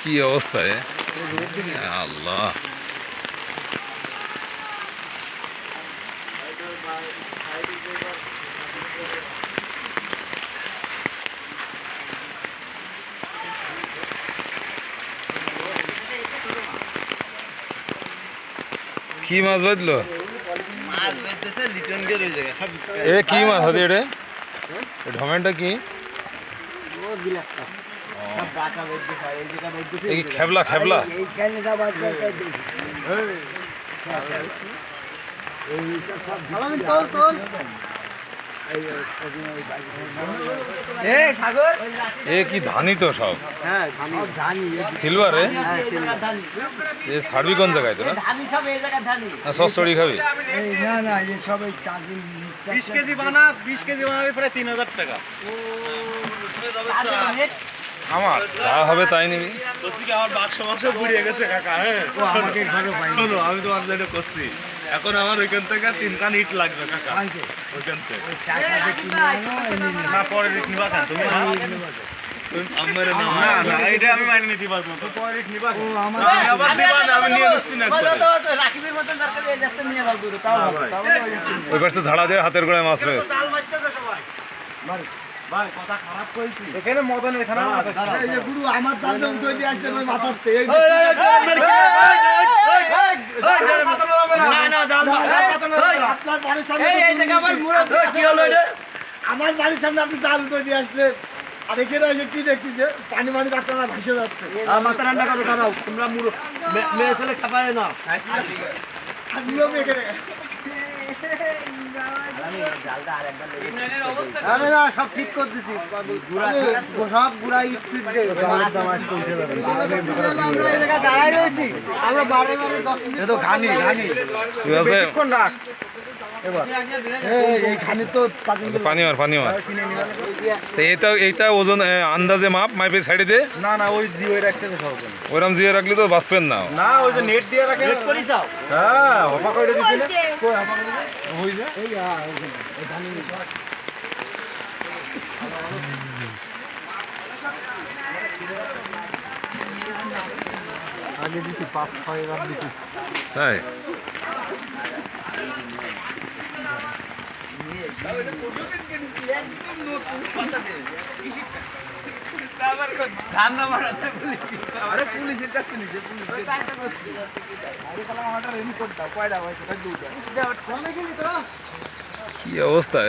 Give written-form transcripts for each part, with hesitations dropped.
কি অবস্থায় আল্লাহ। কি মাছ বাজলো? এ কি মাছ আছে এটা? ঢমেনটা কি? খেবলা খেবলা এ কি ধানি তো সব সিলভারে ছাড়বি কোন জায়গায় তো না সস্তরি খাবি না এই সব 20 কেজি বানালে প্রায় 3000 টাকা আমার যা হবে তাই নিবি। আমার বাক্স ঘুরিয়ে গেছে কাকা। হ্যাঁ শোনো, আমি তোমার জন্য করছি। এখন আমার ওইখান থেকে 3 কান ইট লাগবে কাকা। ওইখান থেকে না পরে ইট নিবা কেন তুমি? আমার না এটা আমি মাইনে নিতে পারবো না। তো পরে ইট নিবা আবার দিবা না, আমি নিয়ে নিচ্ছি না। রাকিবের মতন দরকার এই যাচ্ছে নিয়ে যাও দূরে, তাও ওই পাশে ঝাড়া দিয়ে হাতের গোড়ায় মাছ রয়েছে। জাল মারতেছে সবাই। ভাই কথা খারাপ কইছি। এখানে মদন এখানে এই যে গুরু আমার জাল দম তৈরি আসছে ওই মাথাতে। এই না জাল আপনার বাড়ির সামনে এই জায়গা আমার মুরত কি হলো এটা? আমার বাড়ির সামনে আপনি জাল তৈরি আসলে আর এখানে এসে কি দেখতেছে? পানি আপনারা ভেসে যাচ্ছে। মাথা ঠান্ডা করো, দাঁড়াও তোমরা মেয়ে ছেলে খাপায় না। আমিও মেয়ে সব ঠিক করে দিচ্ছি, সব গুড়া ইট ফিট দাঁড়াই রয়েছি আমরা বারে বারে 10 মিনিট ঘানি রাখ পানি মার এইটা ওজন আন্দাজে মাপে সাইডে দে। না ওই জিও রাখতেছে সব ওইরকম জিয়ে রাখলে তো বাঁচবেন না। না ওই যে নেট দিয়ে রাখে। নেট করি যাও। হ্যাঁ হপা কইরে দিছি না কই হপা কইরে হই যা এই এই ধানি আগে দিছি 5-6 রাত দিছি। তাই কি অবস্থা?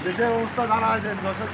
দেশের অবস্থা জানা আছে, যশোর